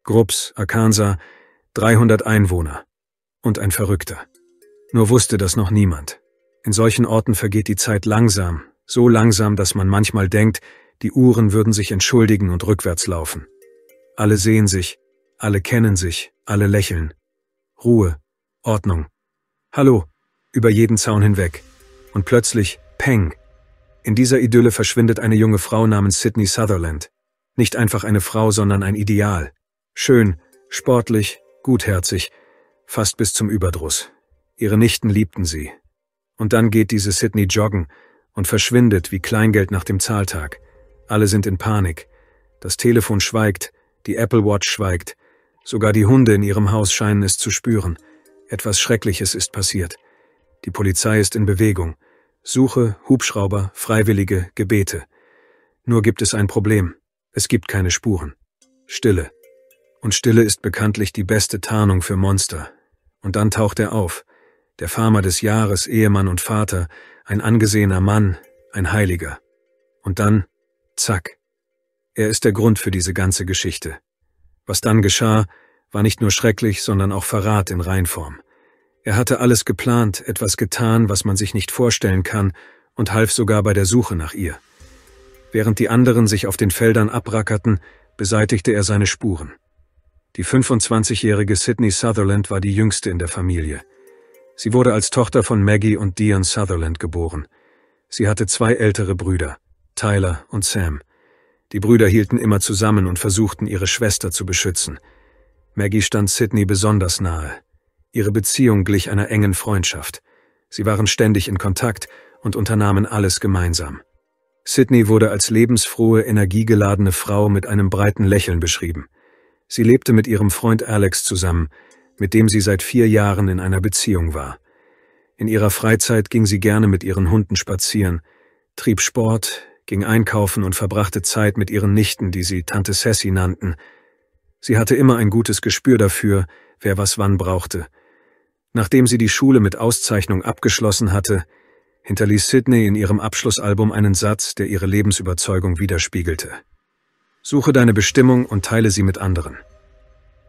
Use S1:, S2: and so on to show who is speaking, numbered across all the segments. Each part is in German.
S1: Grubbs, Arkansas, 300 Einwohner. Und ein Verrückter. Nur wusste das noch niemand. In solchen Orten vergeht die Zeit langsam, so langsam, dass man manchmal denkt, die Uhren würden sich entschuldigen und rückwärts laufen. Alle sehen sich, alle kennen sich, alle lächeln. Ruhe, Ordnung. Hallo, über jeden Zaun hinweg. Und plötzlich, Peng. In dieser Idylle verschwindet eine junge Frau namens Sydney Sutherland. Nicht einfach eine Frau, sondern ein Ideal. Schön, sportlich, gutherzig, fast bis zum Überdruss. Ihre Nichten liebten sie. Und dann geht diese Sydney joggen und verschwindet wie Kleingeld nach dem Zahltag. Alle sind in Panik. Das Telefon schweigt, die Apple Watch schweigt. Sogar die Hunde in ihrem Haus scheinen es zu spüren. Etwas Schreckliches ist passiert. Die Polizei ist in Bewegung. Suche, Hubschrauber, Freiwillige, Gebete. Nur gibt es ein Problem. Es gibt keine Spuren. Stille. Und Stille ist bekanntlich die beste Tarnung für Monster. Und dann taucht er auf. Der Farmer des Jahres, Ehemann und Vater, ein angesehener Mann, ein Heiliger. Und dann, zack. Er ist der Grund für diese ganze Geschichte. Was dann geschah, war nicht nur schrecklich, sondern auch Verrat in Reinform. Er hatte alles geplant, etwas getan, was man sich nicht vorstellen kann, und half sogar bei der Suche nach ihr. Während die anderen sich auf den Feldern abrackerten, beseitigte er seine Spuren. Die 25-jährige Sydney Sutherland war die jüngste in der Familie. Sie wurde als Tochter von Maggie und Dion Sutherland geboren. Sie hatte 2 ältere Brüder, Tyler und Sam. Die Brüder hielten immer zusammen und versuchten, ihre Schwester zu beschützen. Maggie stand Sydney besonders nahe. Ihre Beziehung glich einer engen Freundschaft. Sie waren ständig in Kontakt und unternahmen alles gemeinsam. Sydney wurde als lebensfrohe, energiegeladene Frau mit einem breiten Lächeln beschrieben. Sie lebte mit ihrem Freund Alex zusammen, mit dem sie seit 4 Jahren in einer Beziehung war. In ihrer Freizeit ging sie gerne mit ihren Hunden spazieren, trieb Sport, ging einkaufen und verbrachte Zeit mit ihren Nichten, die sie Tante Sassy nannten. Sie hatte immer ein gutes Gespür dafür, wer was wann brauchte. Nachdem sie die Schule mit Auszeichnung abgeschlossen hatte, hinterließ Sydney in ihrem Abschlussalbum einen Satz, der ihre Lebensüberzeugung widerspiegelte. Suche deine Bestimmung und teile sie mit anderen.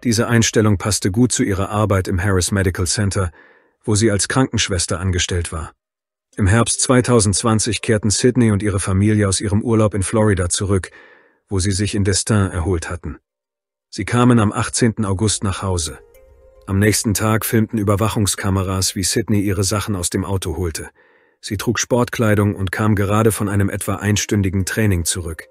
S1: Diese Einstellung passte gut zu ihrer Arbeit im Harris Medical Center, wo sie als Krankenschwester angestellt war. Im Herbst 2020 kehrten Sydney und ihre Familie aus ihrem Urlaub in Florida zurück, wo sie sich in Destin erholt hatten. Sie kamen am 18. August nach Hause. Am nächsten Tag filmten Überwachungskameras, wie Sydney ihre Sachen aus dem Auto holte. Sie trug Sportkleidung und kam gerade von einem etwa einstündigen Training zurück.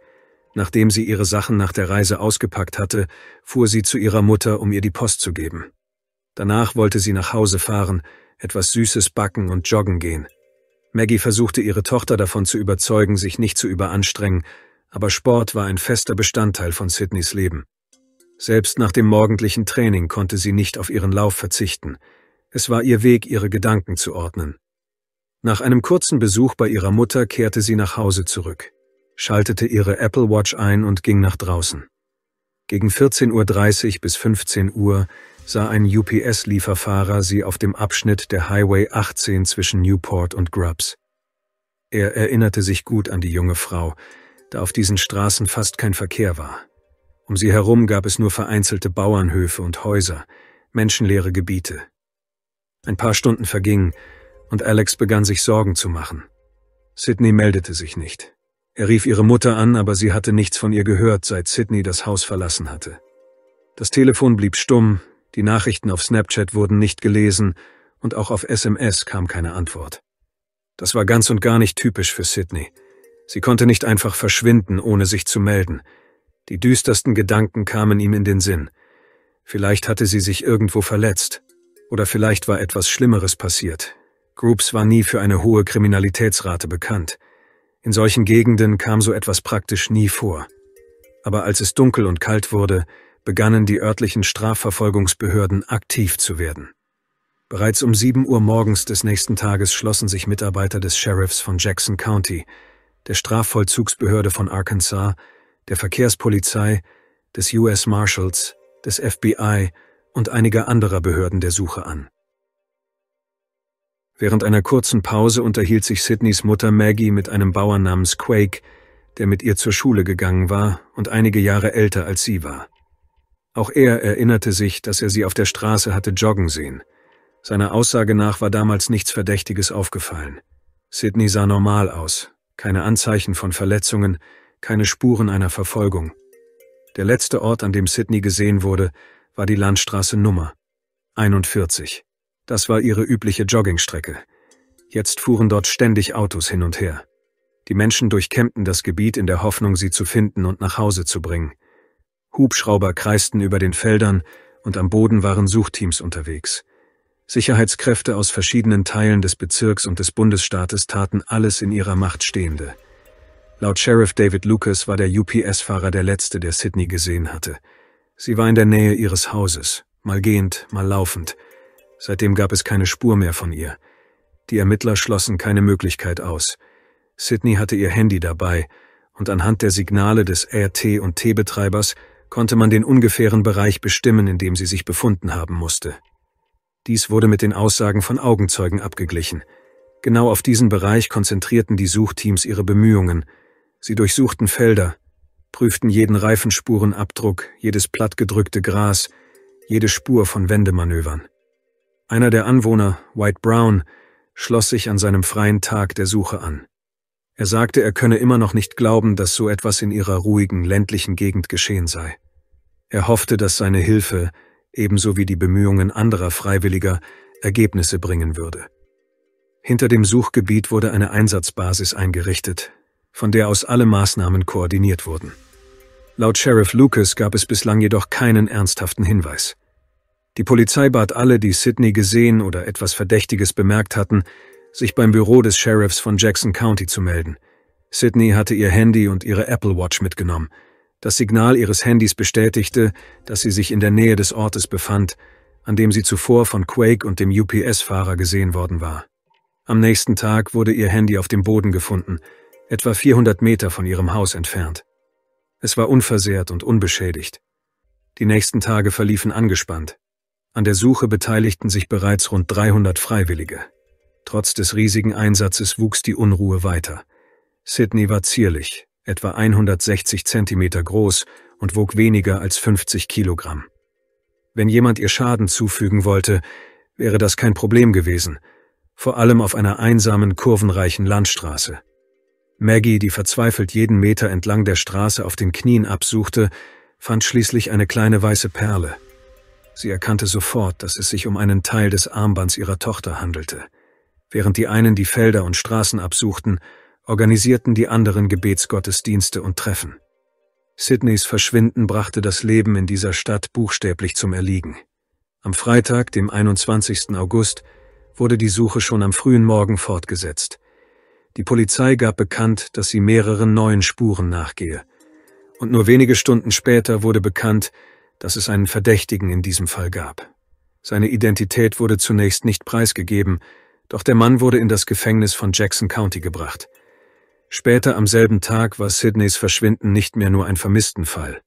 S1: Nachdem sie ihre Sachen nach der Reise ausgepackt hatte, fuhr sie zu ihrer Mutter, um ihr die Post zu geben. Danach wollte sie nach Hause fahren, etwas Süßes backen und joggen gehen. Maggie versuchte ihre Tochter davon zu überzeugen, sich nicht zu überanstrengen, aber Sport war ein fester Bestandteil von Sydneys Leben. Selbst nach dem morgendlichen Training konnte sie nicht auf ihren Lauf verzichten. Es war ihr Weg, ihre Gedanken zu ordnen. Nach einem kurzen Besuch bei ihrer Mutter kehrte sie nach Hause zurück, schaltete ihre Apple Watch ein und ging nach draußen. Gegen 14:30 Uhr bis 15 Uhr sah ein UPS-Lieferfahrer sie auf dem Abschnitt der Highway 18 zwischen Newport und Grubbs. Er erinnerte sich gut an die junge Frau, da auf diesen Straßen fast kein Verkehr war. Um sie herum gab es nur vereinzelte Bauernhöfe und Häuser, menschenleere Gebiete. Ein paar Stunden vergingen und Alex begann sich Sorgen zu machen. Sydney meldete sich nicht. Er rief ihre Mutter an, aber sie hatte nichts von ihr gehört, seit Sydney das Haus verlassen hatte. Das Telefon blieb stumm, die Nachrichten auf Snapchat wurden nicht gelesen und auch auf SMS kam keine Antwort. Das war ganz und gar nicht typisch für Sydney. Sie konnte nicht einfach verschwinden, ohne sich zu melden. Die düstersten Gedanken kamen ihm in den Sinn. Vielleicht hatte sie sich irgendwo verletzt. Oder vielleicht war etwas Schlimmeres passiert. Grubbs war nie für eine hohe Kriminalitätsrate bekannt. In solchen Gegenden kam so etwas praktisch nie vor. Aber als es dunkel und kalt wurde, begannen die örtlichen Strafverfolgungsbehörden aktiv zu werden. Bereits um 7 Uhr morgens des nächsten Tages schlossen sich Mitarbeiter des Sheriffs von Jackson County, der Strafvollzugsbehörde von Arkansas, der Verkehrspolizei, des US Marshals, des FBI und einiger anderer Behörden der Suche an. Während einer kurzen Pause unterhielt sich Sydneys Mutter Maggie mit einem Bauern namens Quake, der mit ihr zur Schule gegangen war und einige Jahre älter als sie war. Auch er erinnerte sich, dass er sie auf der Straße hatte joggen sehen. Seiner Aussage nach war damals nichts Verdächtiges aufgefallen. Sydney sah normal aus, keine Anzeichen von Verletzungen, keine Spuren einer Verfolgung. Der letzte Ort, an dem Sydney gesehen wurde, war die Landstraße Nummer 41. Das war ihre übliche Joggingstrecke. Jetzt fuhren dort ständig Autos hin und her. Die Menschen durchkämmten das Gebiet in der Hoffnung, sie zu finden und nach Hause zu bringen. Hubschrauber kreisten über den Feldern und am Boden waren Suchteams unterwegs. Sicherheitskräfte aus verschiedenen Teilen des Bezirks und des Bundesstaates taten alles in ihrer Macht Stehende. Laut Sheriff David Lucas war der UPS-Fahrer der Letzte, der Sydney gesehen hatte. Sie war in der Nähe ihres Hauses, mal gehend, mal laufend. Seitdem gab es keine Spur mehr von ihr. Die Ermittler schlossen keine Möglichkeit aus. Sydney hatte ihr Handy dabei und anhand der Signale des RT- und T-Betreibers konnte man den ungefähren Bereich bestimmen, in dem sie sich befunden haben musste. Dies wurde mit den Aussagen von Augenzeugen abgeglichen. Genau auf diesen Bereich konzentrierten die Suchteams ihre Bemühungen. Sie durchsuchten Felder, prüften jeden Reifenspurenabdruck, jedes plattgedrückte Gras, jede Spur von Wendemanövern. Einer der Anwohner, White Brown, schloss sich an seinem freien Tag der Suche an. Er sagte, er könne immer noch nicht glauben, dass so etwas in ihrer ruhigen, ländlichen Gegend geschehen sei. Er hoffte, dass seine Hilfe, ebenso wie die Bemühungen anderer Freiwilliger, Ergebnisse bringen würde. Hinter dem Suchgebiet wurde eine Einsatzbasis eingerichtet, von der aus alle Maßnahmen koordiniert wurden. Laut Sheriff Lucas gab es bislang jedoch keinen ernsthaften Hinweis. Die Polizei bat alle, die Sydney gesehen oder etwas Verdächtiges bemerkt hatten, sich beim Büro des Sheriffs von Jackson County zu melden. Sydney hatte ihr Handy und ihre Apple Watch mitgenommen. Das Signal ihres Handys bestätigte, dass sie sich in der Nähe des Ortes befand, an dem sie zuvor von Quake und dem UPS-Fahrer gesehen worden war. Am nächsten Tag wurde ihr Handy auf dem Boden gefunden, etwa 400 Meter von ihrem Haus entfernt. Es war unversehrt und unbeschädigt. Die nächsten Tage verliefen angespannt. An der Suche beteiligten sich bereits rund 300 Freiwillige. Trotz des riesigen Einsatzes wuchs die Unruhe weiter. Sydney war zierlich, etwa 160 Zentimeter groß und wog weniger als 50 Kilogramm. Wenn jemand ihr Schaden zufügen wollte, wäre das kein Problem gewesen, vor allem auf einer einsamen, kurvenreichen Landstraße. Maggie, die verzweifelt jeden Meter entlang der Straße auf den Knien absuchte, fand schließlich eine kleine weiße Perle. Sie erkannte sofort, dass es sich um einen Teil des Armbands ihrer Tochter handelte. Während die einen die Felder und Straßen absuchten, organisierten die anderen Gebetsgottesdienste und Treffen. Sydneys Verschwinden brachte das Leben in dieser Stadt buchstäblich zum Erliegen. Am Freitag, dem 21. August, wurde die Suche schon am frühen Morgen fortgesetzt. Die Polizei gab bekannt, dass sie mehreren neuen Spuren nachgehe. Und nur wenige Stunden später wurde bekannt, dass es einen Verdächtigen in diesem Fall gab. Seine Identität wurde zunächst nicht preisgegeben, doch der Mann wurde in das Gefängnis von Jackson County gebracht. Später am selben Tag war Sydneys Verschwinden nicht mehr nur ein Vermisstenfall.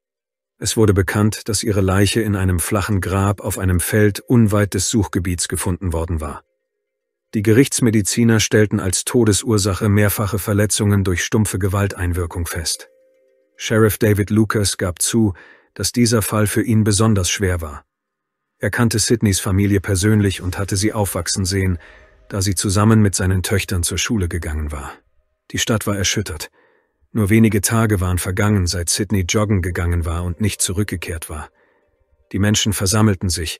S1: Es wurde bekannt, dass ihre Leiche in einem flachen Grab auf einem Feld unweit des Suchgebiets gefunden worden war. Die Gerichtsmediziner stellten als Todesursache mehrfache Verletzungen durch stumpfe Gewalteinwirkung fest. Sheriff David Lucas gab zu, dass dieser Fall für ihn besonders schwer war. Er kannte Sydneys Familie persönlich und hatte sie aufwachsen sehen, da sie zusammen mit seinen Töchtern zur Schule gegangen war. Die Stadt war erschüttert. Nur wenige Tage waren vergangen, seit Sydney joggen gegangen war und nicht zurückgekehrt war. Die Menschen versammelten sich,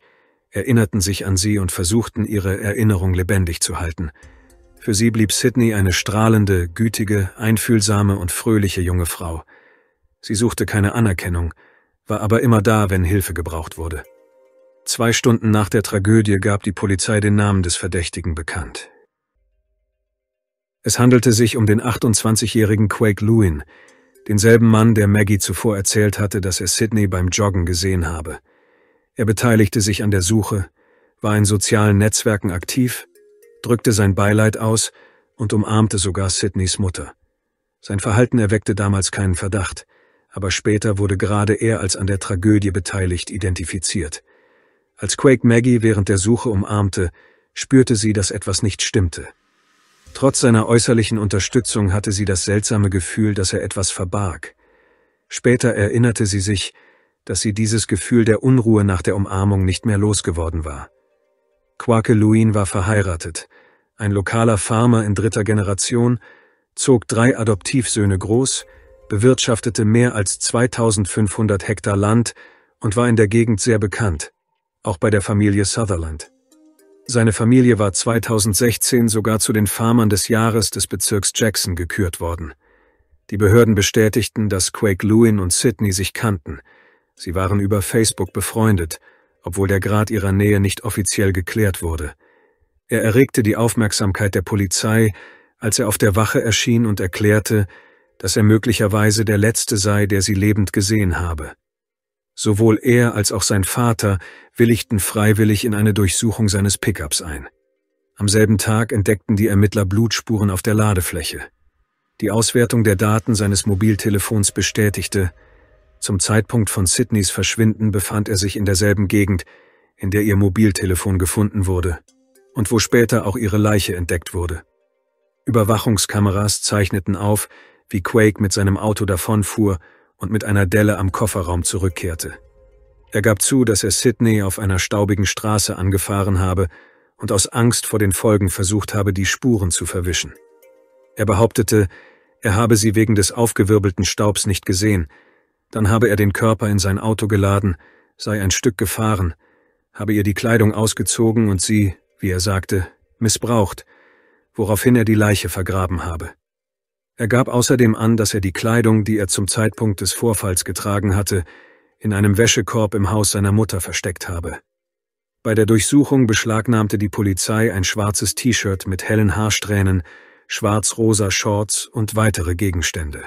S1: erinnerten sich an sie und versuchten, ihre Erinnerung lebendig zu halten. Für sie blieb Sydney eine strahlende, gütige, einfühlsame und fröhliche junge Frau. Sie suchte keine Anerkennung, war aber immer da, wenn Hilfe gebraucht wurde. 2 Stunden nach der Tragödie gab die Polizei den Namen des Verdächtigen bekannt. Es handelte sich um den 28-jährigen Quake Lewin, denselben Mann, der Maggie zuvor erzählt hatte, dass er Sydney beim Joggen gesehen habe. Er beteiligte sich an der Suche, war in sozialen Netzwerken aktiv, drückte sein Beileid aus und umarmte sogar Sydneys Mutter. Sein Verhalten erweckte damals keinen Verdacht, aber später wurde gerade er als an der Tragödie beteiligt identifiziert. Als Quake Maggie während der Suche umarmte, spürte sie, dass etwas nicht stimmte. Trotz seiner äußerlichen Unterstützung hatte sie das seltsame Gefühl, dass er etwas verbarg. Später erinnerte sie sich, dass sie dieses Gefühl der Unruhe nach der Umarmung nicht mehr losgeworden war. Kwake-Luin war verheiratet, ein lokaler Farmer in 3. Generation, zog 3 Adoptivsöhne groß, bewirtschaftete mehr als 2500 Hektar Land und war in der Gegend sehr bekannt, auch bei der Familie Sutherland. Seine Familie war 2016 sogar zu den Farmern des Jahres des Bezirks Jackson gekürt worden. Die Behörden bestätigten, dass Kwake-Luin und Sydney sich kannten. Sie waren über Facebook befreundet, obwohl der Grad ihrer Nähe nicht offiziell geklärt wurde. Er erregte die Aufmerksamkeit der Polizei, als er auf der Wache erschien und erklärte, dass er möglicherweise der Letzte sei, der sie lebend gesehen habe. Sowohl er als auch sein Vater willigten freiwillig in eine Durchsuchung seines Pickups ein. Am selben Tag entdeckten die Ermittler Blutspuren auf der Ladefläche. Die Auswertung der Daten seines Mobiltelefons bestätigte, zum Zeitpunkt von Sydneys Verschwinden befand er sich in derselben Gegend, in der ihr Mobiltelefon gefunden wurde und wo später auch ihre Leiche entdeckt wurde. Überwachungskameras zeichneten auf, wie Quake mit seinem Auto davonfuhr und mit einer Delle am Kofferraum zurückkehrte. Er gab zu, dass er Sydney auf einer staubigen Straße angefahren habe und aus Angst vor den Folgen versucht habe, die Spuren zu verwischen. Er behauptete, er habe sie wegen des aufgewirbelten Staubs nicht gesehen. Dann habe er den Körper in sein Auto geladen, sei ein Stück gefahren, habe ihr die Kleidung ausgezogen und sie, wie er sagte, missbraucht, woraufhin er die Leiche vergraben habe. Er gab außerdem an, dass er die Kleidung, die er zum Zeitpunkt des Vorfalls getragen hatte, in einem Wäschekorb im Haus seiner Mutter versteckt habe. Bei der Durchsuchung beschlagnahmte die Polizei ein schwarzes T-Shirt mit hellen Haarsträhnen, schwarz-rosa Shorts und weitere Gegenstände.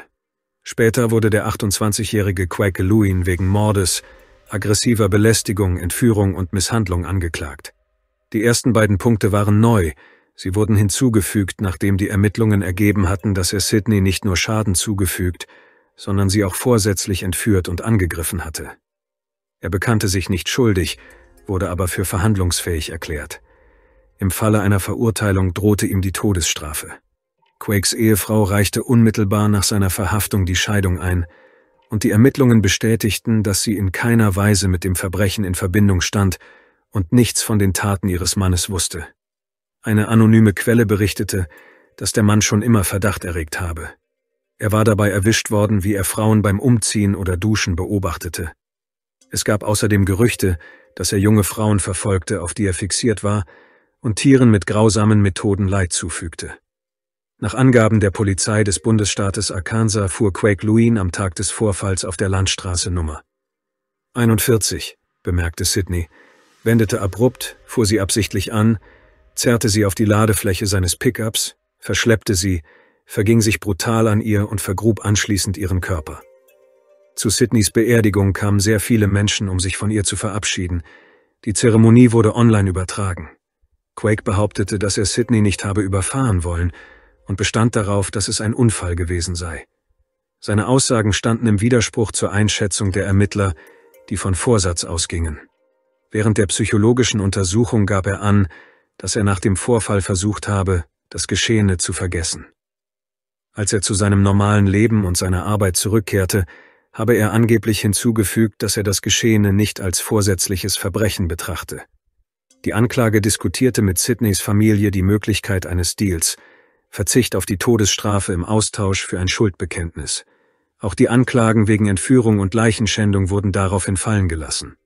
S1: Später wurde der 28-jährige Kwake-Luin wegen Mordes, aggressiver Belästigung, Entführung und Misshandlung angeklagt. Die ersten beiden Punkte waren neu. Sie wurden hinzugefügt, nachdem die Ermittlungen ergeben hatten, dass er Sydney nicht nur Schaden zugefügt, sondern sie auch vorsätzlich entführt und angegriffen hatte. Er bekannte sich nicht schuldig, wurde aber für verhandlungsfähig erklärt. Im Falle einer Verurteilung drohte ihm die Todesstrafe. Quakes Ehefrau reichte unmittelbar nach seiner Verhaftung die Scheidung ein, und die Ermittlungen bestätigten, dass sie in keiner Weise mit dem Verbrechen in Verbindung stand und nichts von den Taten ihres Mannes wusste. Eine anonyme Quelle berichtete, dass der Mann schon immer Verdacht erregt habe. Er war dabei erwischt worden, wie er Frauen beim Umziehen oder Duschen beobachtete. Es gab außerdem Gerüchte, dass er junge Frauen verfolgte, auf die er fixiert war, und Tieren mit grausamen Methoden Leid zufügte. Nach Angaben der Polizei des Bundesstaates Arkansas fuhr Kwake-Luin am Tag des Vorfalls auf der Landstraße Nummer 41, bemerkte Sydney, wendete abrupt, fuhr sie absichtlich an, zerrte sie auf die Ladefläche seines Pickups, verschleppte sie, verging sich brutal an ihr und vergrub anschließend ihren Körper. Zu Sydneys Beerdigung kamen sehr viele Menschen, um sich von ihr zu verabschieden. Die Zeremonie wurde online übertragen. Quake behauptete, dass er Sydney nicht habe überfahren wollen und bestand darauf, dass es ein Unfall gewesen sei. Seine Aussagen standen im Widerspruch zur Einschätzung der Ermittler, die von Vorsatz ausgingen. Während der psychologischen Untersuchung gab er an, dass er nach dem Vorfall versucht habe, das Geschehene zu vergessen. Als er zu seinem normalen Leben und seiner Arbeit zurückkehrte, habe er angeblich hinzugefügt, dass er das Geschehene nicht als vorsätzliches Verbrechen betrachte. Die Anklage diskutierte mit Sydneys Familie die Möglichkeit eines Deals, Verzicht auf die Todesstrafe im Austausch für ein Schuldbekenntnis. Auch die Anklagen wegen Entführung und Leichenschändung wurden daraufhin fallen gelassen.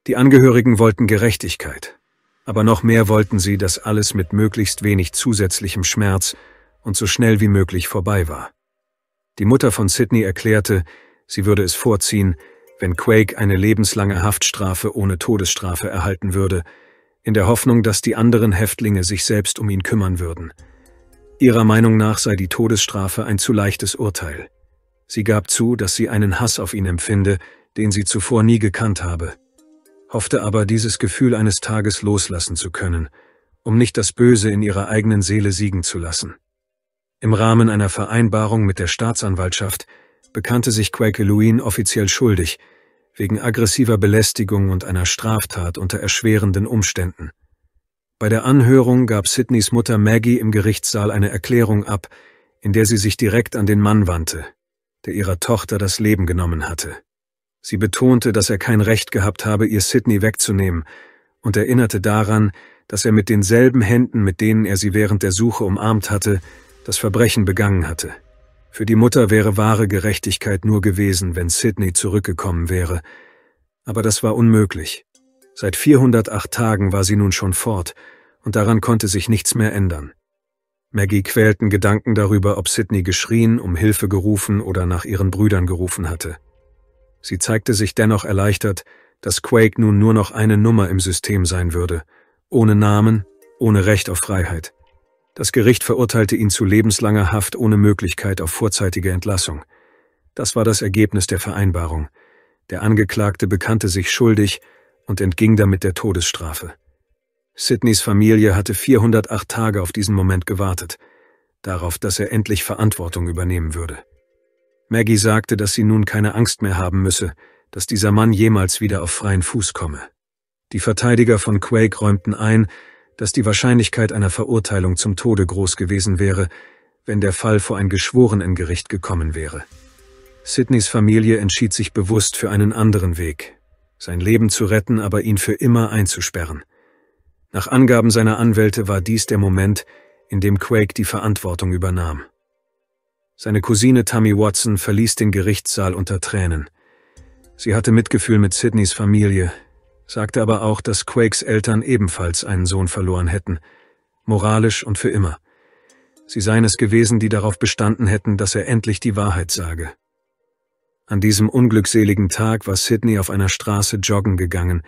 S1: Die Angehörigen wollten Gerechtigkeit, aber noch mehr wollten sie, dass alles mit möglichst wenig zusätzlichem Schmerz und so schnell wie möglich vorbei war. Die Mutter von Sydney erklärte, sie würde es vorziehen, wenn Quake eine lebenslange Haftstrafe ohne Todesstrafe erhalten würde, in der Hoffnung, dass die anderen Häftlinge sich selbst um ihn kümmern würden. Ihrer Meinung nach sei die Todesstrafe ein zu leichtes Urteil. Sie gab zu, dass sie einen Hass auf ihn empfinde, den sie zuvor nie gekannt habe, hoffte aber, dieses Gefühl eines Tages loslassen zu können, um nicht das Böse in ihrer eigenen Seele siegen zu lassen. Im Rahmen einer Vereinbarung mit der Staatsanwaltschaft bekannte sich Kwake-Luin offiziell schuldig, wegen aggressiver Belästigung und einer Straftat unter erschwerenden Umständen. Bei der Anhörung gab Sydneys Mutter Maggie im Gerichtssaal eine Erklärung ab, in der sie sich direkt an den Mann wandte. der ihrer Tochter das Leben genommen hatte. Sie betonte, dass er kein Recht gehabt habe, ihr Sydney wegzunehmen, und erinnerte daran, dass er mit denselben Händen, mit denen er sie während der Suche umarmt hatte, das Verbrechen begangen hatte. Für die Mutter wäre wahre Gerechtigkeit nur gewesen, wenn Sydney zurückgekommen wäre. Aber das war unmöglich. Seit 408 Tagen war sie nun schon fort, und daran konnte sich nichts mehr ändern. Maggie quälten Gedanken darüber, ob Sydney geschrien, um Hilfe gerufen oder nach ihren Brüdern gerufen hatte. Sie zeigte sich dennoch erleichtert, dass Quake nun nur noch eine Nummer im System sein würde, ohne Namen, ohne Recht auf Freiheit. Das Gericht verurteilte ihn zu lebenslanger Haft ohne Möglichkeit auf vorzeitige Entlassung. Das war das Ergebnis der Vereinbarung. Der Angeklagte bekannte sich schuldig und entging damit der Todesstrafe. Sydneys Familie hatte 408 Tage auf diesen Moment gewartet, darauf, dass er endlich Verantwortung übernehmen würde. Maggie sagte, dass sie nun keine Angst mehr haben müsse, dass dieser Mann jemals wieder auf freien Fuß komme. Die Verteidiger von Quake räumten ein, dass die Wahrscheinlichkeit einer Verurteilung zum Tode groß gewesen wäre, wenn der Fall vor ein Geschworenengericht gekommen wäre. Sydneys Familie entschied sich bewusst für einen anderen Weg, sein Leben zu retten, aber ihn für immer einzusperren. Nach Angaben seiner Anwälte war dies der Moment, in dem Quake die Verantwortung übernahm. Seine Cousine Tammy Watson verließ den Gerichtssaal unter Tränen. Sie hatte Mitgefühl mit Sydneys Familie, sagte aber auch, dass Quakes Eltern ebenfalls einen Sohn verloren hätten, moralisch und für immer. Sie seien es gewesen, die darauf bestanden hätten, dass er endlich die Wahrheit sage. An diesem unglückseligen Tag war Sydney auf einer Straße joggen gegangen,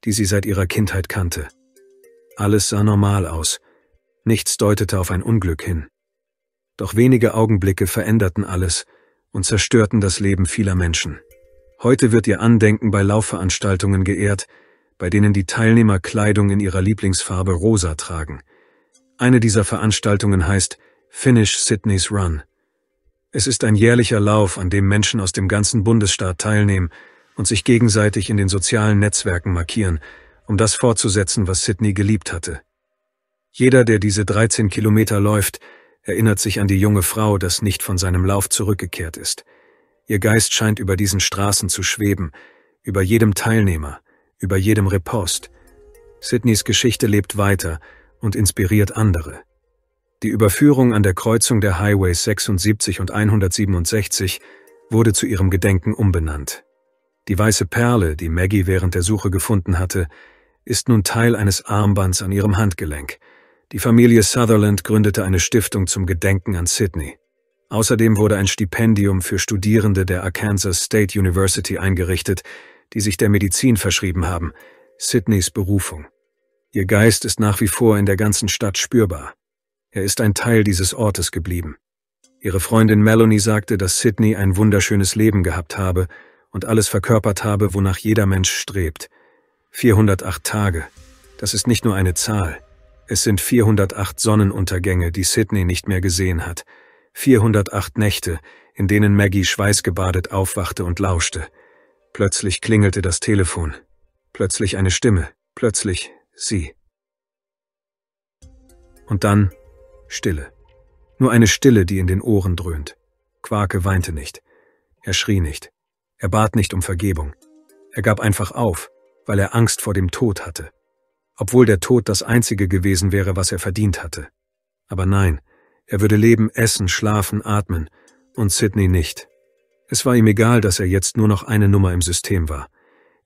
S1: die sie seit ihrer Kindheit kannte. Alles sah normal aus. Nichts deutete auf ein Unglück hin. Doch wenige Augenblicke veränderten alles und zerstörten das Leben vieler Menschen. Heute wird ihr Andenken bei Laufveranstaltungen geehrt, bei denen die Teilnehmer Kleidung in ihrer Lieblingsfarbe rosa tragen. Eine dieser Veranstaltungen heißt Finish Sydney's Run. Es ist ein jährlicher Lauf, an dem Menschen aus dem ganzen Bundesstaat teilnehmen und sich gegenseitig in den sozialen Netzwerken markieren, um das fortzusetzen, was Sydney geliebt hatte. Jeder, der diese 13 Kilometer läuft, erinnert sich an die junge Frau, das nicht von seinem Lauf zurückgekehrt ist. Ihr Geist scheint über diesen Straßen zu schweben, über jedem Teilnehmer, über jedem Repost. Sydneys Geschichte lebt weiter und inspiriert andere. Die Überführung an der Kreuzung der Highways 76 und 167 wurde zu ihrem Gedenken umbenannt. Die weiße Perle, die Maggie während der Suche gefunden hatte, ist nun Teil eines Armbands an ihrem Handgelenk. Die Familie Sutherland gründete eine Stiftung zum Gedenken an Sydney. Außerdem wurde ein Stipendium für Studierende der Arkansas State University eingerichtet, die sich der Medizin verschrieben haben, Sydneys Berufung. Ihr Geist ist nach wie vor in der ganzen Stadt spürbar. Er ist ein Teil dieses Ortes geblieben. Ihre Freundin Melanie sagte, dass Sydney ein wunderschönes Leben gehabt habe und alles verkörpert habe, wonach jeder Mensch strebt. 408 Tage. Das ist nicht nur eine Zahl. Es sind 408 Sonnenuntergänge, die Sydney nicht mehr gesehen hat. 408 Nächte, in denen Maggie schweißgebadet aufwachte und lauschte. Plötzlich klingelte das Telefon. Plötzlich eine Stimme. Plötzlich sie. Und dann Stille. Nur eine Stille, die in den Ohren dröhnt. Quarke weinte nicht. Er schrie nicht. Er bat nicht um Vergebung. Er gab einfach auf, weil er Angst vor dem Tod hatte. Obwohl der Tod das Einzige gewesen wäre, was er verdient hatte. Aber nein, er würde leben, essen, schlafen, atmen und Sydney nicht. Es war ihm egal, dass er jetzt nur noch eine Nummer im System war.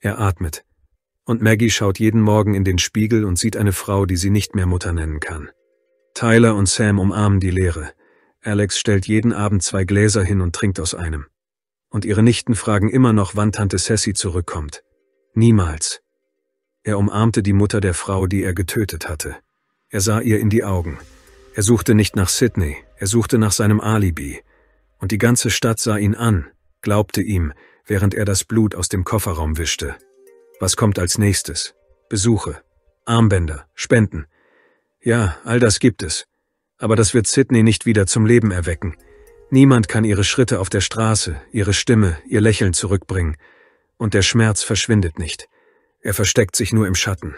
S1: Er atmet. Und Maggie schaut jeden Morgen in den Spiegel und sieht eine Frau, die sie nicht mehr Mutter nennen kann. Tyler und Sam umarmen die Leere. Alex stellt jeden Abend 2 Gläser hin und trinkt aus einem. Und ihre Nichten fragen immer noch, wann Tante Sassy zurückkommt. Niemals. Er umarmte die Mutter der Frau, die er getötet hatte. Er sah ihr in die Augen. Er suchte nicht nach Sydney, er suchte nach seinem Alibi. Und die ganze Stadt sah ihn an, glaubte ihm, während er das Blut aus dem Kofferraum wischte. Was kommt als nächstes? Besuche, Armbänder, Spenden. Ja, all das gibt es. Aber das wird Sydney nicht wieder zum Leben erwecken. Niemand kann ihre Schritte auf der Straße, ihre Stimme, ihr Lächeln zurückbringen. Und der Schmerz verschwindet nicht. Er versteckt sich nur im Schatten.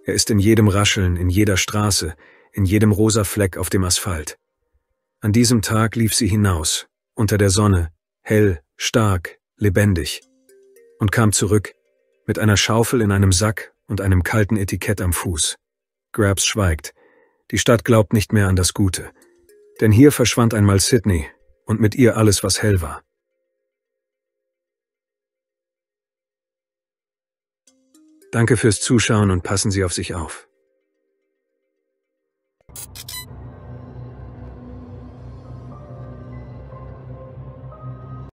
S1: Er ist in jedem Rascheln, in jeder Straße, in jedem rosa Fleck auf dem Asphalt. An diesem Tag lief sie hinaus, unter der Sonne, hell, stark, lebendig, und kam zurück, mit einer Schaufel in einem Sack und einem kalten Etikett am Fuß. Grabs schweigt. Die Stadt glaubt nicht mehr an das Gute. Denn hier verschwand einmal Sydney und mit ihr alles, was hell war. Danke fürs Zuschauen und passen Sie auf sich auf.